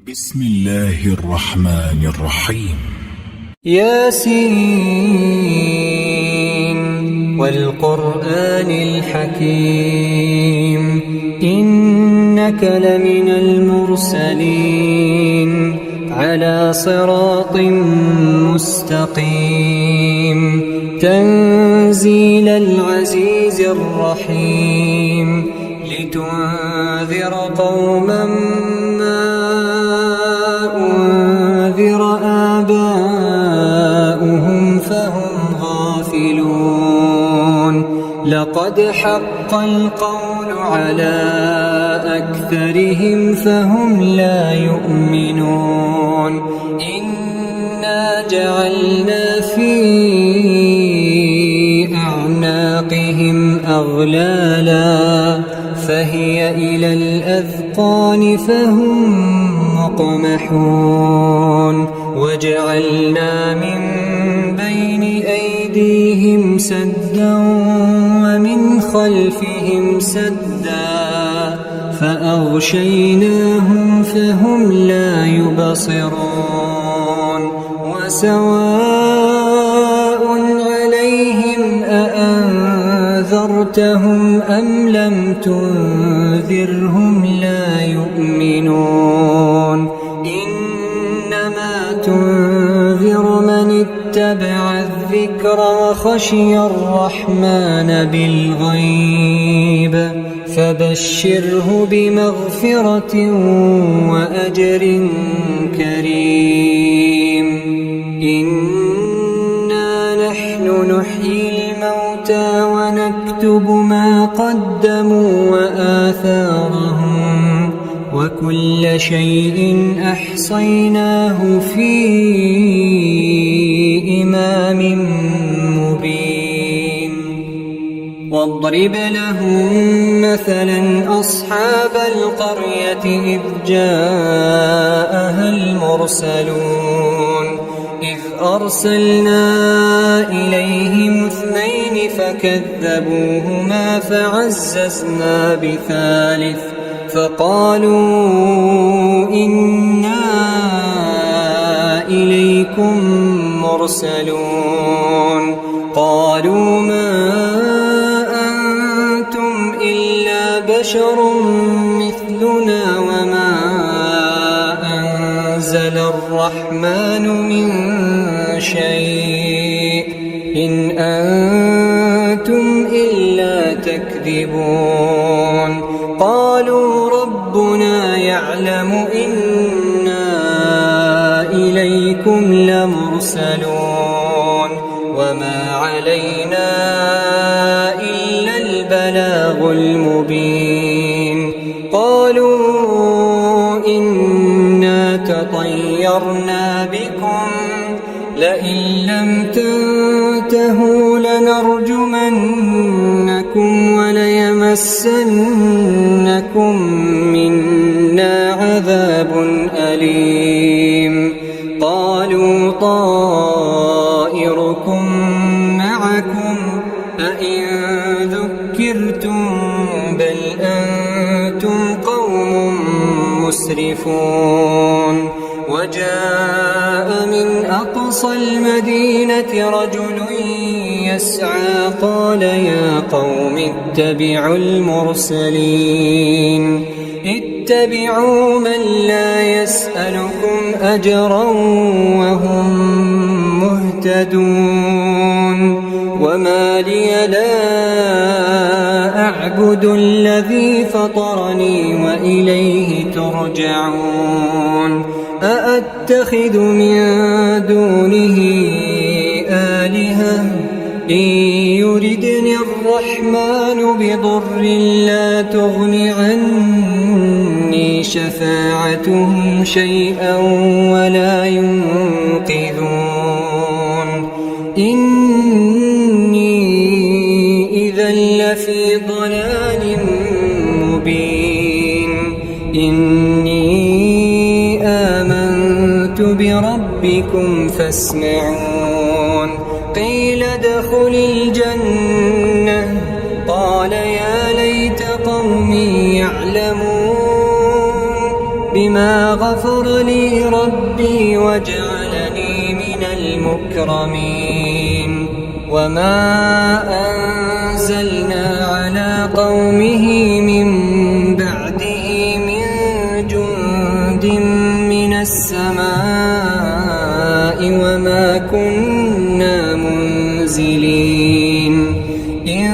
بسم الله الرحمن الرحيم. ياسين والقرآن الحكيم إنك لمن المرسلين على صراط مستقيم تنزيل العزيز الرحيم لتنذر قوما ما أنذر آباؤهم فهم غافلون لقد حق القول على أكثرهم فهم لا يؤمنون إنا جعلنا في أعناقهم أغلالا فهي إلى الأذقان فهم مقمحون وجعلنا من بين أيديهم سدا ومن خلفهم سدا فأغشيناهم فهم لا يبصرون وسواء عليهم أأنذرتهم أم لم تنذرهم لا يؤمنون إنما تنذر من اتبع الذكر وخشي الرحمن بالغيب فبشره بمغفرة وأجر كريم إنا نحن نحيي الموتى ونكتب ما قدموا وآثارهم وكل شيء أحصيناه في إمام مبين واضرب لهم مثلا أصحاب القرية إذ جاءها المرسلون إذ أرسلنا إليهم 2 فكذبوهما فعززنا بثالث فقالوا إنا إليكم مرسلون قالوا ما أنتم إلا بشر مثلنا وما أنزل الرحمن من شيء إن أنتم إلا تكذبون قالوا ربنا يعلم إنا إليكم لمرسلون وما علينا إلا البلاغ المبين قالوا إنا تطيرنا بكم لئن لم تنتهوا لنرجمنكم وليمسنكم منا عذاب أليم قالوا طائركم معكم أئن ذكرتم بل أنتم قوم مسرفون وجاء من أقصى المدينة رجل يسعى قال يا قوم اتبعوا المرسلين اتبعوا من لا يسألكم أجرا وهم مهتدون وما لي لا أعبد الذي فطرني وإليه ترجعون أأتخذ من دونه آلهة إن يردني الرحمن بضر لا تغن عني شفاعتهم شيئا ولا ينقذون إني إذا لفي ضلال مبين إني آمنت بربكم فاسمعون قيل ادخل الجنة قال يا ليت قومي يعلمون بما غفر لي ربي وجعلني من المكرمين وما أنزلنا على قومه من بعده من جند من السماء وما كنا منزلين إن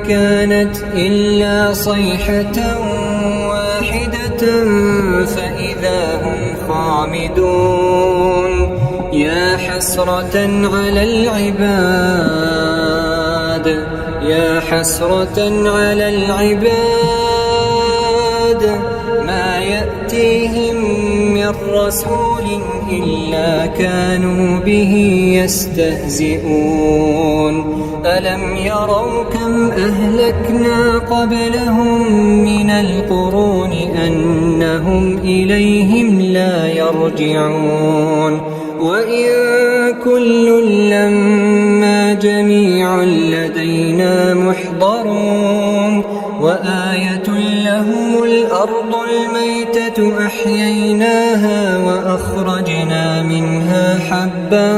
كانت إلا صيحة واحدة فإذا هم خامدون يا حسرة على العباد يا حسرة على العباد ما يأتيهم من رسول إلا كانوا به يستهزئون ألم يروا كم أهلكنا قبلهم من القرون أنهم إليهم لا يرجعون وإن كل لما جميع لدينا محضرون وآية لهم الأرض الميتة أحييناها وأخرجنا منها حبا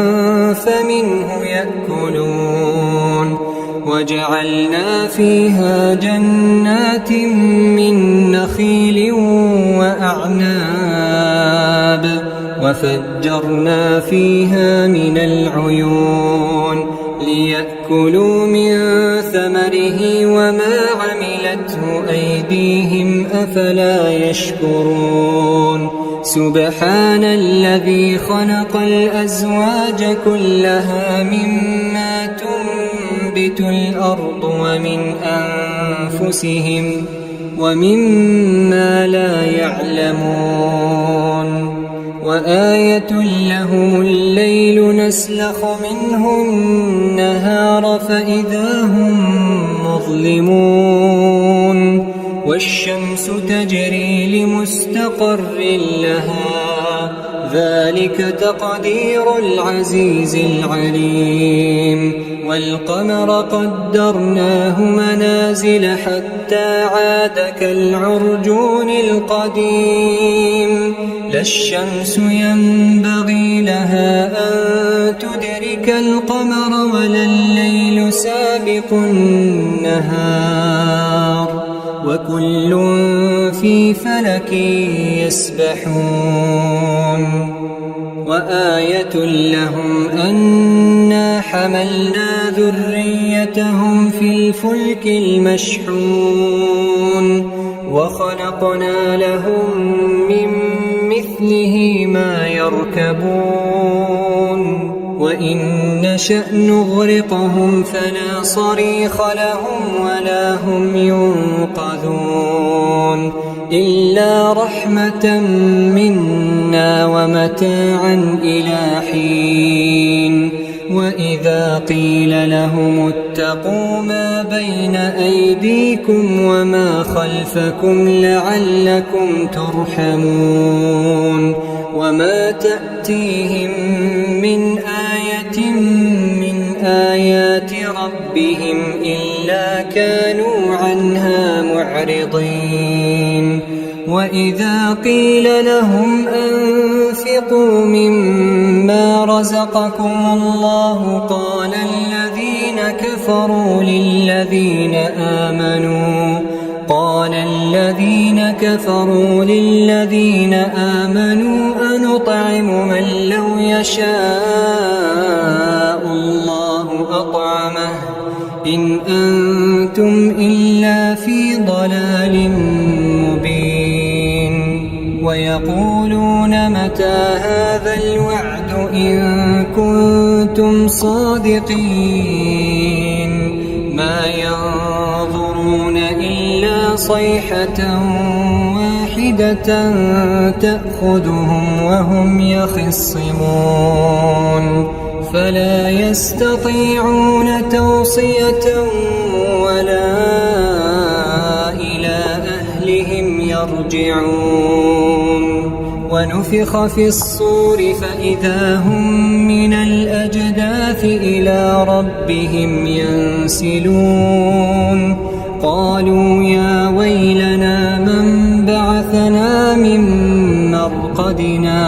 فمنه يأكلون وجعلنا فيها جنات من نخيل وأعناب وفجرنا فيها من العيون ليأكلوا من ثمره وما عملته أيديهم أفلا يشكرون سبحان الذي خلق الأزواج كلها مما تنبت الأرض ومن أنفسهم ومما لا يعلمون وآية لهم الليل نسلخ منه النهار فإذا هم مظلمون والشمس تجري لمستقر لها ذلك تقدير العزيز العليم والقمر قدرناه منازل حتى عاد كالعرجون القديم لا الشمس ينبغي لها أن تدرك القمر ولا الليل سابق النهار وكل في فلك يسبحون وآية لهم أنا حملنا ذريتهم في الفلك المشحون وخلقنا لهم من مثله ما يركبون وإن نشأ نغرقهم فلا صريخ لهم ولا هم ينقذون إلا رحمة منا ومتاعا إلى حين وإذا قيل لهم اتقوا ما بين أيديكم وما خلفكم لعلكم ترحمون وما تأتيهم من آية من آيات ربهم إلا كانوا عنها معرضين وإذا قيل لهم أنفقوا مما رزقكم الله قال الذين كفروا للذين آمنوا أنطعم من لو يشاء الله أطعمه إن أنتم إلا في ضلال مبين ويقولون متى هذا الوعد إن كنتم صادقين ما ينظرون إلا صيحة واحدة تأخذهم وهم يخصمون فلا يستطيعون توصية ولا إلى أهلهم يرجعون ونفخ في الصور فإذا هم من الأجداث إلى ربهم ينسلون قالوا يا ويلنا من بعثنا من مرقدنا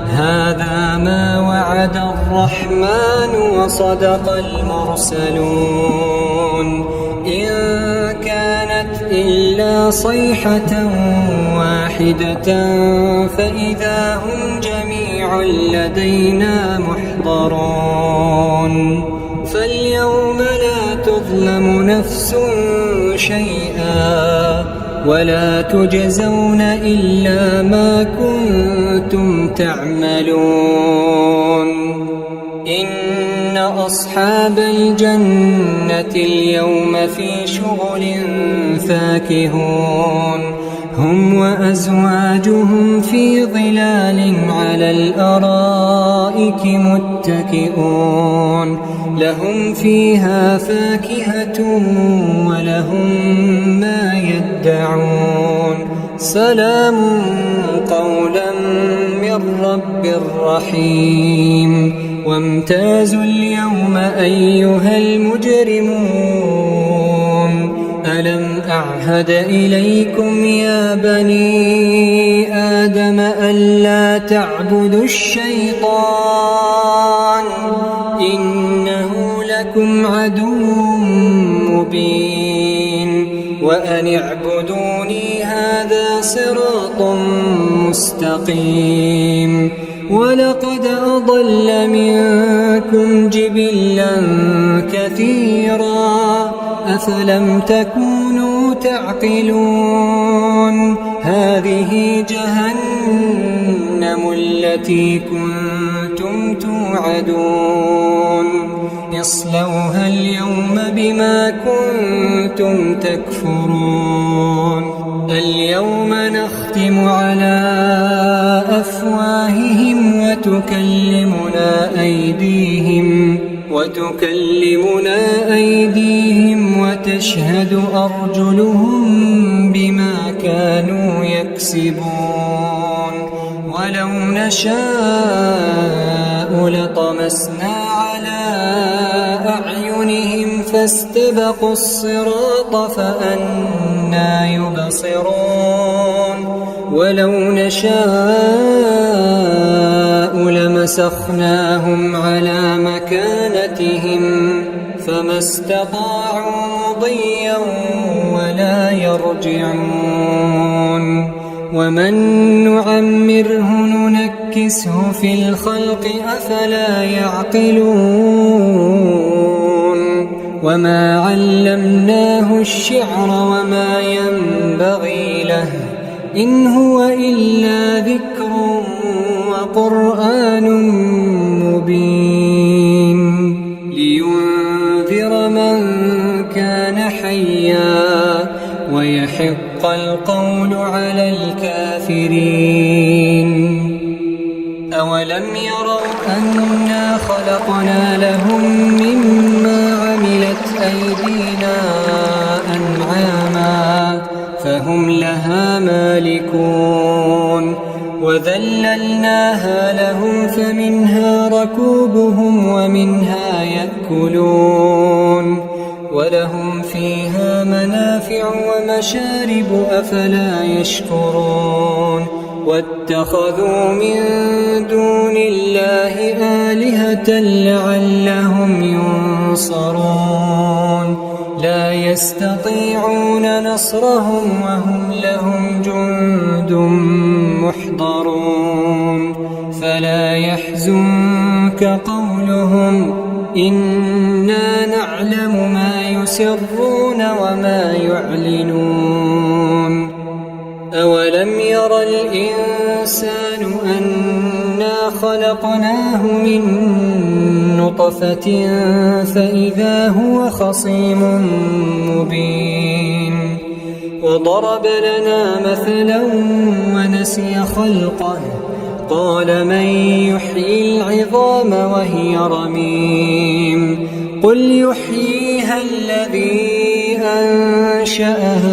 هذا ما وعد الرحمن وصدق المرسلون إن كانت إلا صيحة واحدة فإذا هم جميع لدينا محضرون فاليوم لا تظلم نفس شيئا ولا تجزون إلا ما كنتم تعملون إن أصحاب الجنة اليوم في شغل فاكهون هم وأزواجهم في ظلال على الأرائك متكئون لهم فيها فاكهة ولهم ما يدعون سلام قولا من رب رحيم وامتازوا اليوم أيها المجرمون ألم أعهد إليكم يا بني آدم ألا تعبدوا الشيطان إنه لكم عدو مبين وأن اعبدوني هذا صراط مستقيم ولقد أضل منكم جبلا كثيرا أفلم تكونوا تعقلون هذه جهنم التي كنتم توعدون اصلوها اليوم بما كنتم تكفرون اليوم نختم على أفواههم وتكلمنا أيديهم وتشهد أرجلهم بما كانوا يكسبون ولو نشاء لطمسنا على أعينهم فاستبقوا الصراط فأنى يبصرون ولو نشاء لمسخناهم على مكانتهم فما استطاعوا مضيا ولا يرجعون ومن نعمره ننكسه في الخلق أفلا يعقلون وما علمناه الشعر وما ينبغي له إن هو إلا ذكر وقرآن مبين لينذر من كان حيا ويحق القول على الكافرين أولم يروا أنا خلقنا لهم مما عملت أيدينا أنعاما فهم لها مالكون وذللناها لهم فمنها ركوبهم ومنها يأكلون ولهم فيها منافع ومشارب أفلا يشكرون واتخذوا من دون الله آلهة لعلهم ينصرون لا يستطيعون نصرهم وهم لهم جند محضرون فلا يحزنك قولهم إنا نعلم ما يسرون وما يعلنون أولم ير الإنسان أنا خلقناه من نطفة فإذا هو خصيم مبين وضرب لنا مثلا ونسي خلقه قال من يحيي العظام وهي رميم قل يحييها الذي أنشأها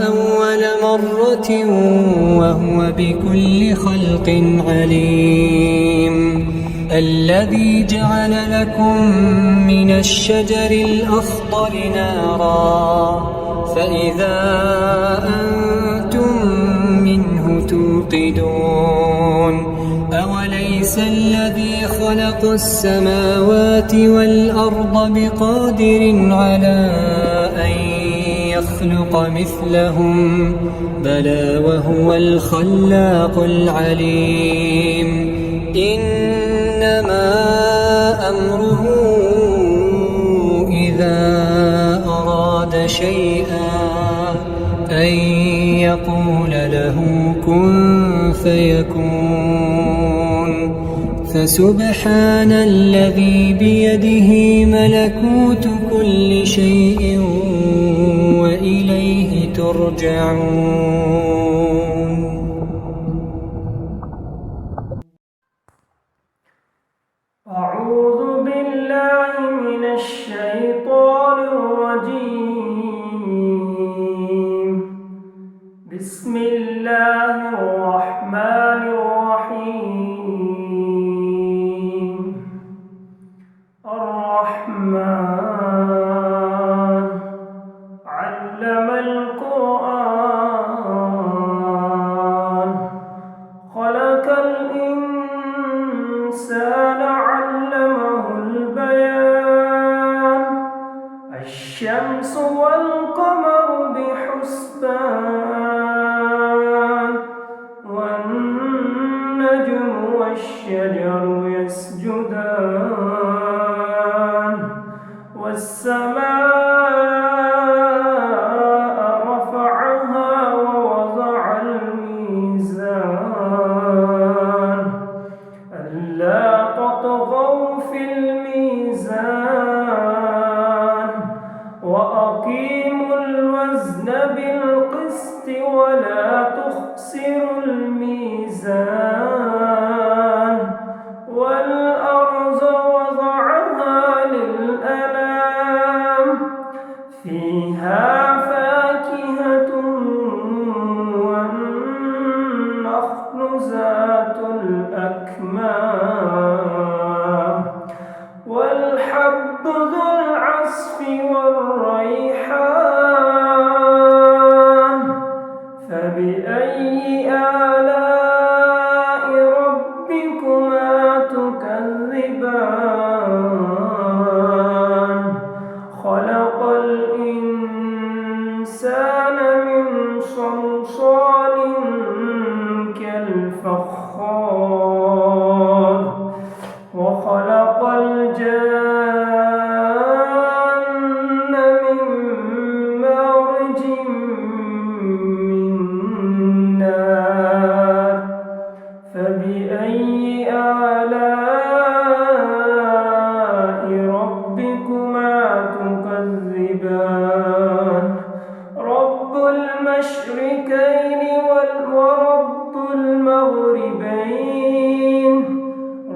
أول مرة وهو بكل خلق عليم الذي جعل لكم من الشجر الأخضر نارا فإذا أنتم توقدون أوليس الذي خلق السماوات والأرض بقادر على أن يخلق مثلهم بلى وهو الخلاق العليم إنما أمره إذا أراد شيئا أن يقول له كن فيكون فسبحان الذي بيده ملكوت كل شيء وإليه ترجعون. أعوذ بالله من الشيطان الرجيم. بسم الله الرحمن الرحيم. الرحمن علم القرآن خلق الإنسان علمه البيان الشمس والقمر بحسبان والنجم والشجر يسجدان والسماء رفعها ووضع الميزان ألا تطغوا في الميزان وأقيموا الوزن بالقسط ولا تخسروا الميزان والأرض وضعها للأنام فيها فاكهة والنخل ذات الأكمام والحب ذو العصف والريحان فبأي آلاء ربكما تكذبان خلق الإنسان من صلصال كالفخار وخلق الجان من مارج من نار فبأي آلاء ربكما تكذبان رب المشركين ورب المغربين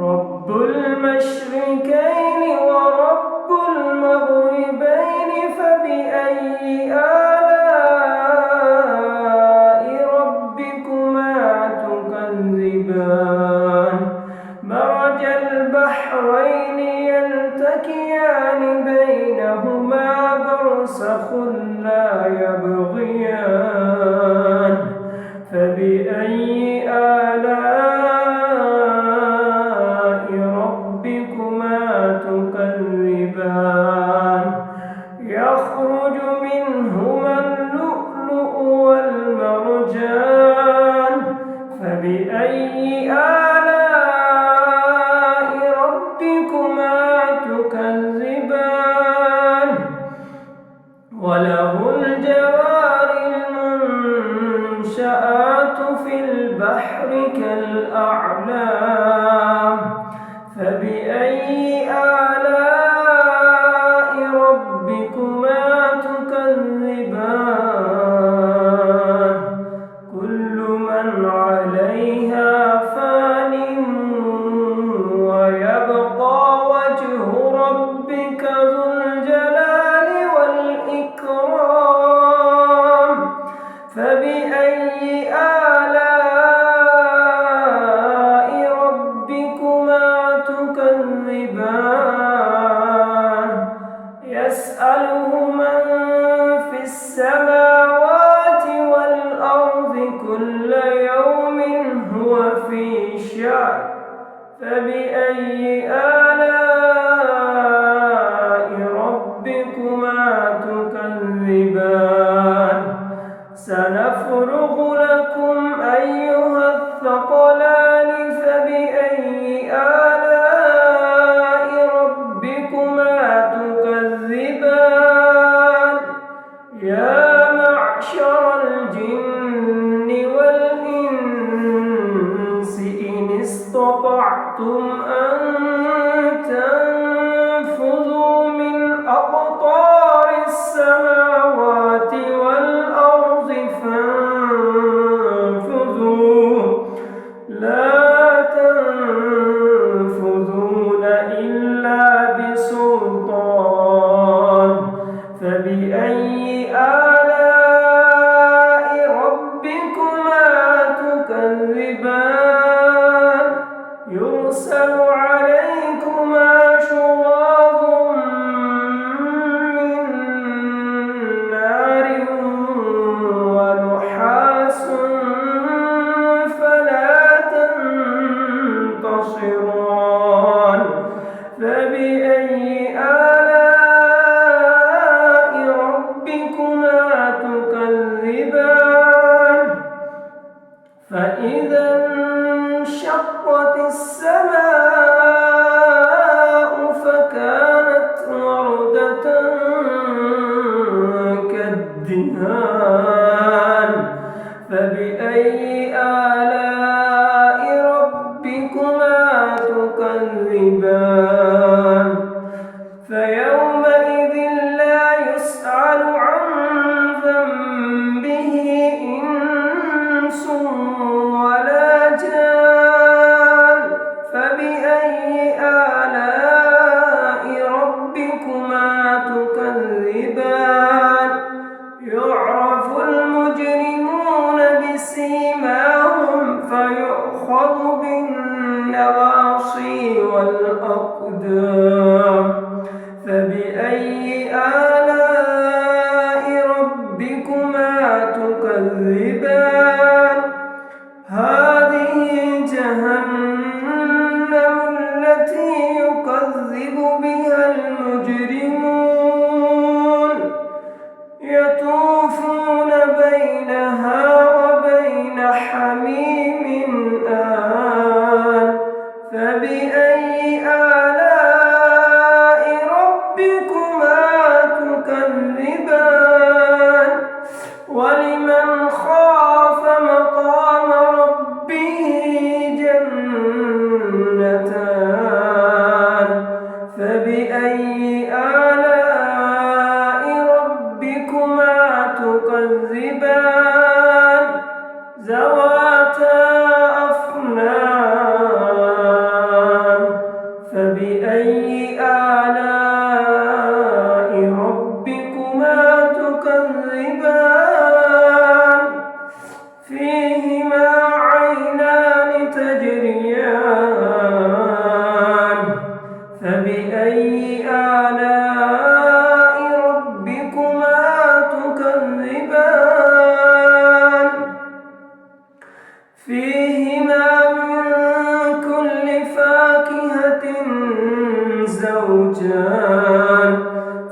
رب المشركين ورب المغربين فبأي آلاء ربكما تكذبان مرج البحرين يلتقيان بينهما برزخ لا يبغيان فبأي آلاء ربكما تكذبان يخرج منهما اللؤلؤ والمرجان فبأي آلاء ربكما تكذبان وله الجوار المنشآت في البحر كالأعلام فبأي آلاء ربكما تكذبان كل من عليها فان ويبقى وجه ربك ذو الجلال والإكرام فبأي آلاء ربكما تكذبان. شاء فبأي آلاء ربكما تكذبان سنفرغ لكم أيها الثقلان فبأي آلاء ربكما تكذبان يا معشر الجن والإنس إن استطعتم أن تنفذوا من أقطار السماوات والأرض فانفذوا لا تنفذون إلا بسلطان فبأي آلاء ربكما تكذبان يرسل عليكما شواظ من نار ونحاس فلا تنتصران فبأي آلاء ربكما تكذبان فإذا انشقت السماء فكانت وردة كالدهان فبأي آلاء ربكما تكذبان فيومئذ لا يسأل عن ذنبه إنس ولا جان فبأي آلاء ربكما تكذبان يعرف المجرمون بسيماهم فيؤخذ بالنواصي والأقدام فبأي آلاء ربكما تكذبان هذه جهنم التي يكذب بها المجرمون يطوفون بينها وبين حميم آن فبأي آلاء ربكما تكذبان ولمن خاف مقام ربه جنتان فبأي آلاء ربكما تكذبان ذواتا أفنان فبأي آلاء ربكما تكذبان فيهما عينان تجريان فبأي آلاء ربكما تكذبان فيهما من كل فاكهة زوجان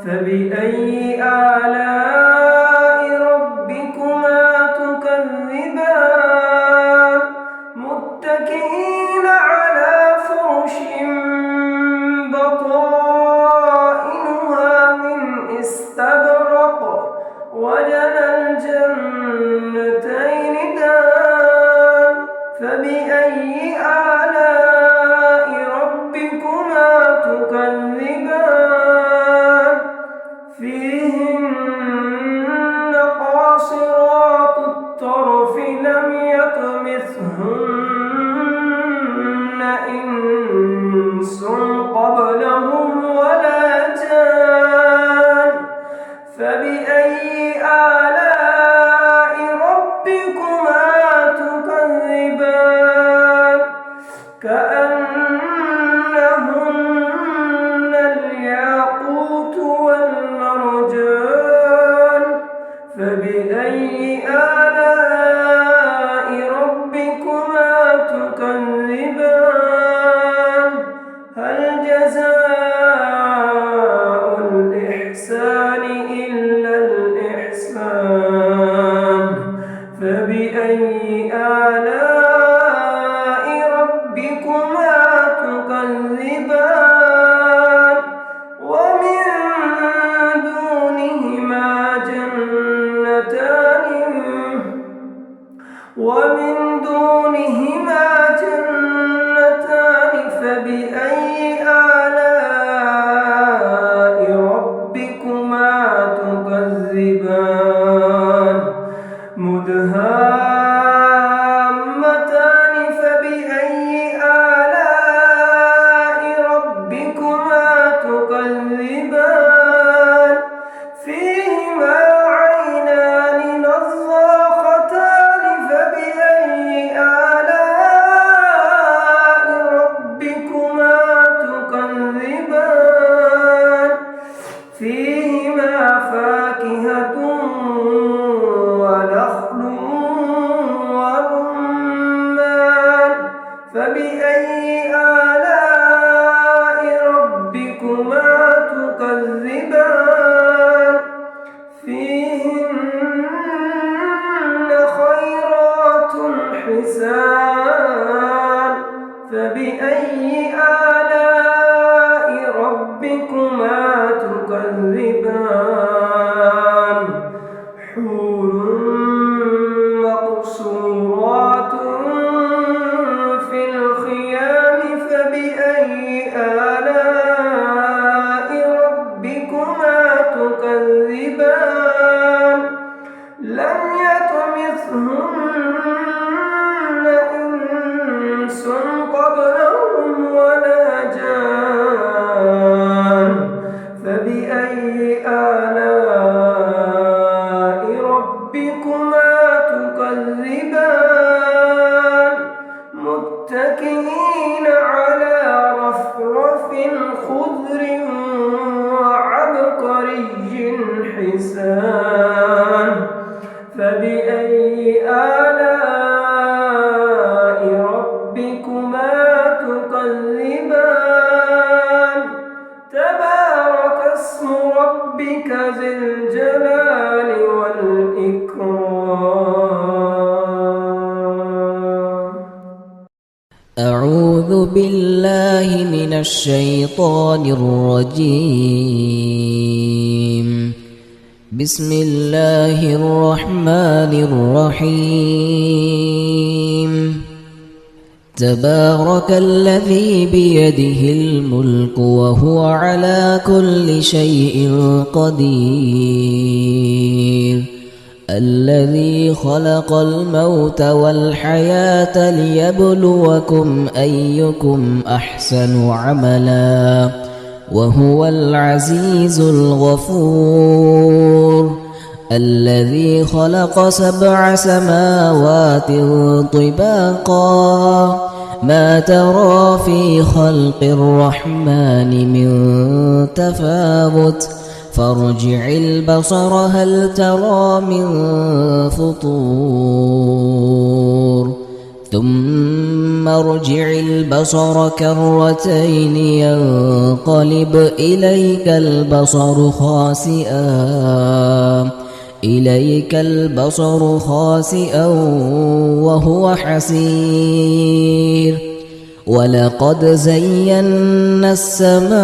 فبأي آلاء ربكما تكذبان متكئين على فرش بطائنها من استبرق وجنى الجنتين دان فبأي آلاء ربكما تكذبان فيهن قاصرات الطرف لم يطمثهن إنس قبلهم ولا جان فبأي آلاء ربكما تكذبان كأنهن الياقوت والمرجان فبأي آلاء ربكما تكذبان تكذبان هل جزاء الإحسان إلا الإحسان فبأي آلاء ربكما تكذبان ومن دونهما جنتان فبأي آلاء ربكما تكذبان مدهامتان فبأي آلاء ربكما تكذبان فيهما عينان نضاختان فبأي آلاء ربكما تكذبان فيهما فاكهة ونخل ورمان فبأي آلاء ربكما تكذبان فيهن خيرات حسان فبأي آلاء ربكما تكذبان حور مقصورات في الخيام فبأي آلاء ربكما تكذبان لم يطمثهن إنس قبلهم ولا جان فبأي آلاء ربكما تكذبان متكئين على رفرف خضر وعبقري حسان فبأي آلاء ربكما تكذبان تبارك اسم ربك ذي الجلال والإكرام أعوذ بالله من الشيطان الرجيم بسم الله الرحمن الرحيم تبارك الذي بيده الملك وهو على كل شيء قدير الذي خلق الموت والحياة ليبلوكم أيكم أحسن عملا وهو العزيز الغفور الذي خلق 7 سماوات طباقا ما ترى في خلق الرحمن من تفاوت فارجع البصر هل ترى من فطور ثم ارجع البصر كرتين ينقلب إليك البصر خاسئا وهو حسير ولقد زينا السماء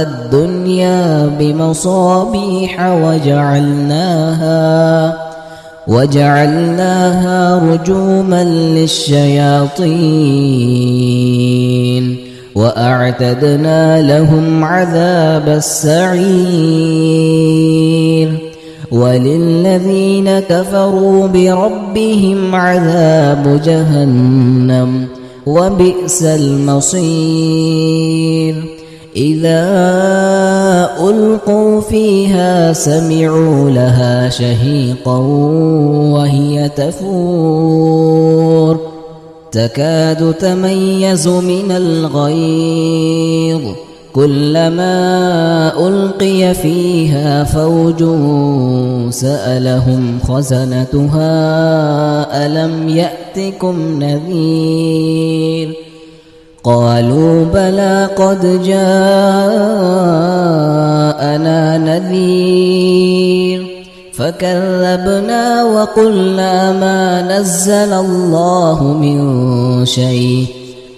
الدنيا بمصابيح وجعلناها رجوما للشياطين وأعتدنا لهم عذاب السعير وللذين كفروا بربهم عذاب جهنم وبئس المصير إذا ألقوا فيها سمعوا لها شهيقا وهي تفور تكاد تميز من الغيظ كلما ألقي فيها فوج سألهم خزنتها ألم يأتكم نذير قالوا بلى قد جاءنا نذير فكذبنا وقلنا ما نزل الله من شيء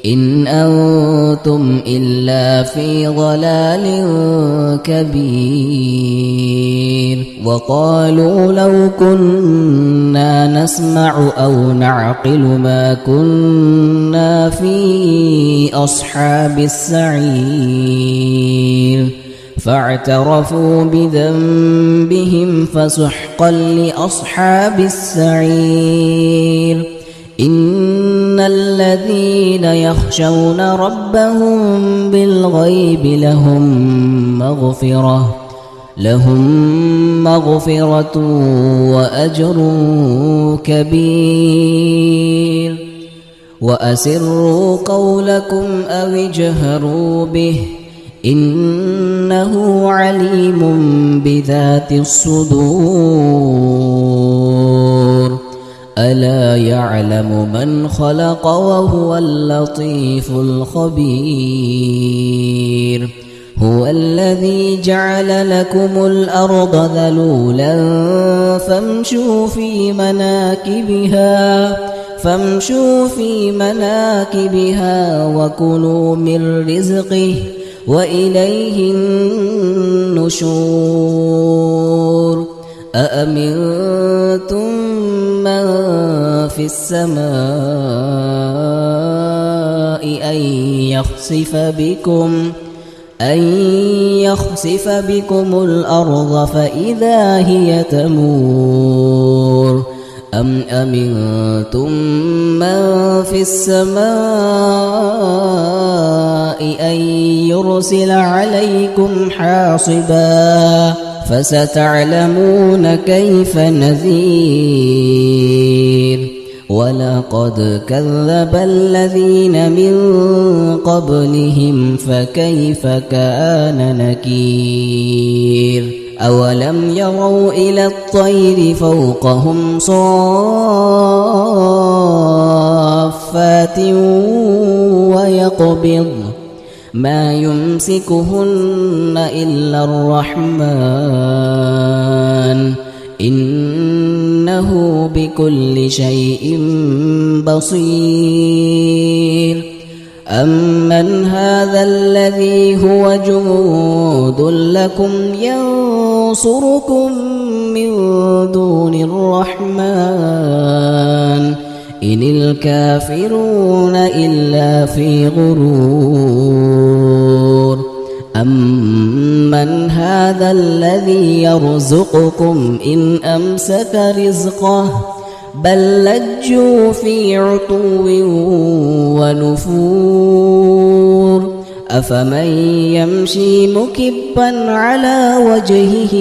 إن أنتم إلا في ضلال كبير وقالوا لو كنا نسمع أو نعقل ما كنا في أصحاب السعير فاعترفوا بذنبهم فسحقا لأصحاب السعير إن الذين يخشون ربهم بالغيب لهم مغفرة وأجر كبير وأسروا قولكم أو اجهروا به إنه عليم بذات الصدور ألا يعلم من خلق وهو اللطيف الخبير هو الذي جعل لكم الأرض ذلولا فامشوا في مناكبها وكلوا من رزقه وإليه النشور أأمنتم من في السماء أن يخسف بكم الأرض فإذا هي تمور أم أمنتم من في السماء أن يرسل عليكم حاصبا فستعلمون كيف نذير ولقد كذب الذين من قبلهم فكيف كان نكير أولم يروا إلى الطير فوقهم صافات ويقبض ما يمسكهن إلا الرحمن إنه بكل شيء بصير أمن هذا الذي هو جند لكم ينصركم من دون الرحمن إن الكافرون إلا في غرور أمن هذا الذي يرزقكم إن أمسك رزقه بل لجوا في عتو ونفور أفمن يمشي مكبا على وجهه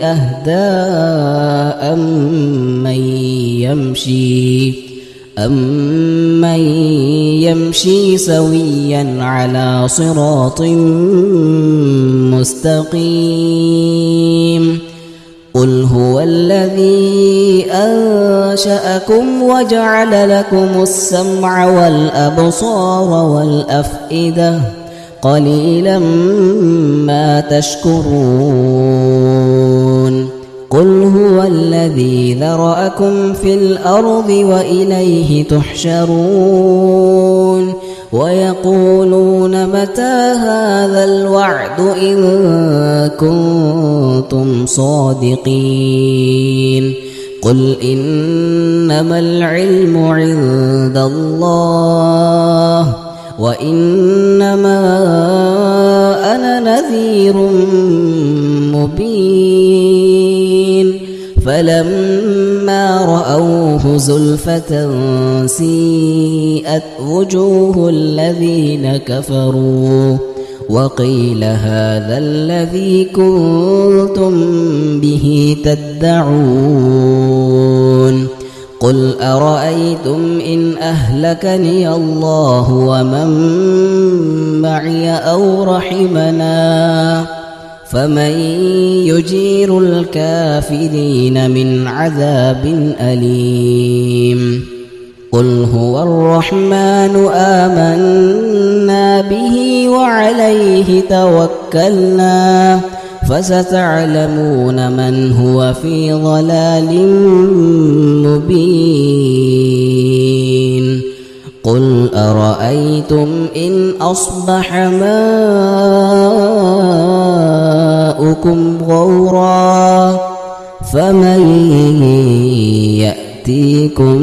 أهدى أمن يمشي سويا على صراط مستقيم قل هو الذي أنشأكم وجعل لكم السمع والأبصار والأفئدة قليلا ما تشكرون قل هو الذي ذرأكم في الأرض وإليه تحشرون ويقولون متى هذا الوعد إن كنتم صادقين قل إنما العلم عند الله وإنما أنا نذير مبين فلما رأوه زلفة سيئت وجوه الذين كفروا وقيل هذا الذي كنتم به تدعون قل أرأيتم إن أهلكني الله ومن معي أو رحمنا فمن يجير الكافرين من عذاب أليم قل هو الرحمن آمنا به وعليه توكلنا فستعلمون من هو في ضلال مبين قل أرأيتم إن أصبح ماؤكم غورا فمن يأتيكم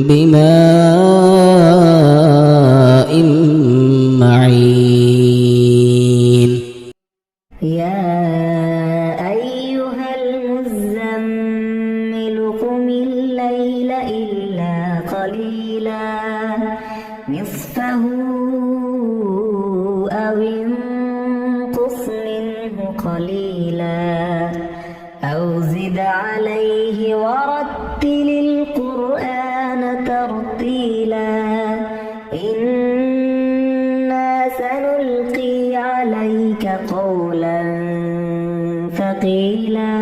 بماء معين يا أيها المزمل قم الليل إلا قليلا نصفه أو انقص منه قليلا أو زد عليه ورتل القرآن ترتيلا إنا سنلقي عليك قولا ثقيلا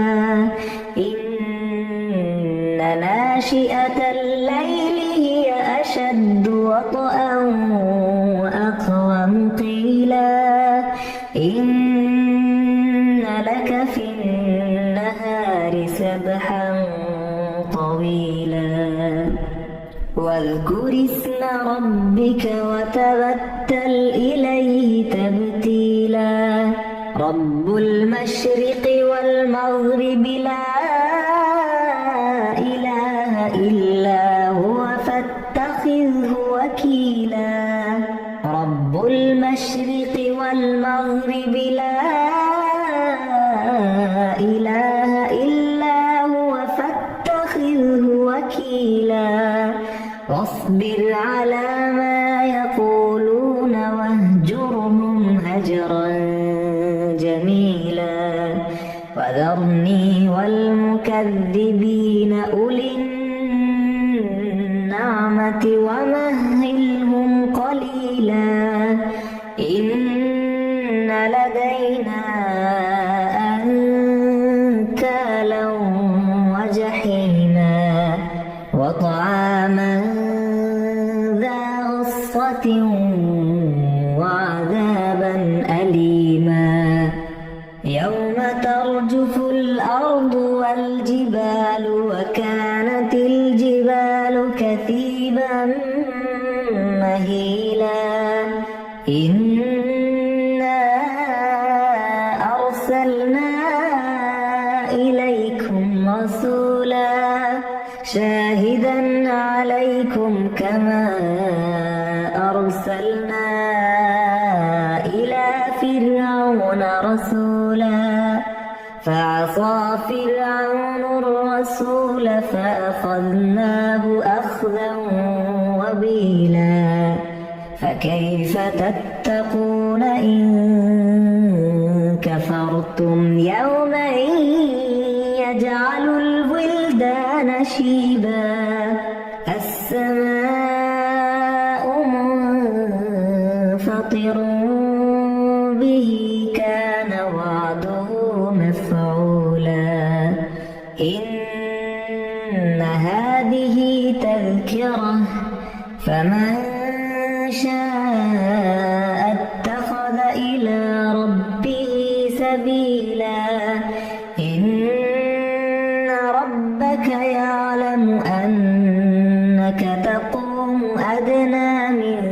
إن ناشئة الليل هي أشد وطئا وأقوم قيلا إن لك في النهار سبحا طويلا واذكر اسم ربك وتبتل إليه تبتيلا رب المشرق والمغرب لا إله إلا هو فاتخذه وكيلا رب المشرق والمغرب لا إله إلا هو فاتخذه وكيلا واصبر على ما يقولون واهجرهم هجرا جميلا وذرني والمكذبين أولي النعمة ومهلهم قليلا إن لدينا أنكالا وجحيما وطعاما ذا غصة وعذابا أليما يوم ترجف الأرض والجبال وكانت الجبال كثيبا مهيلا إنا أرسلنا إليكم رسولا شاهدا عليكم كما أرسلنا إلى فرعون رسولا فعصى فرعون الرسول فأخذناه أخذا وبيلا فكيف تتقون إن كفرتم يوما يجعل الولدان شيبا السماء منفطر به كان وعده مفعولا إن هذه تذكرة فمن شاء اتخذ إلى ربه سبيلا إن ربك يعلم أنك تقوم أدنى من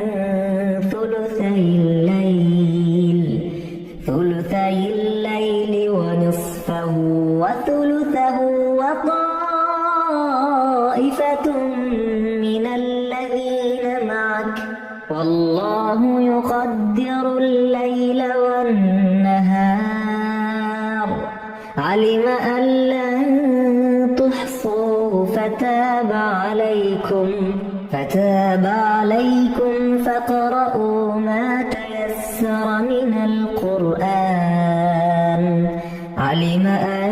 ثلثي الليل ونصفه وثلثه وطائفة من الذين معك والله يقدر الليل والنهار علم أن لن تحصوه فتاب عليكم فاقرؤوا ما تيسر من القرآن علم أن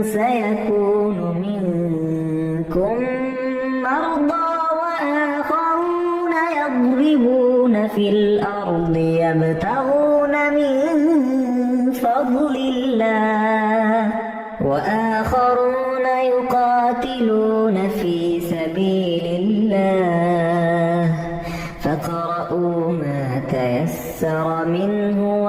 سيكون منكم مرضى وآخرون يضربون في الأرض يبتغون من فضل الله وآخرون يقاتلون في سبيل سبيل الله فاقرؤوا ما تيسر منه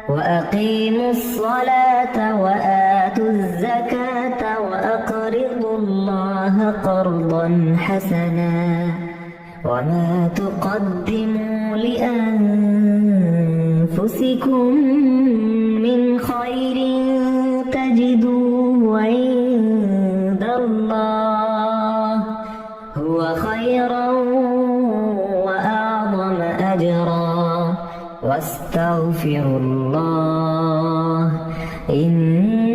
وأقيموا الصلاة وآتوا الزكاة وأقرضوا الله قرضا حسنا وما تقدموا لأنفسكم من خير تجدوه عند الله هو خيرا وأعظم أجرا واستغفروا الله إن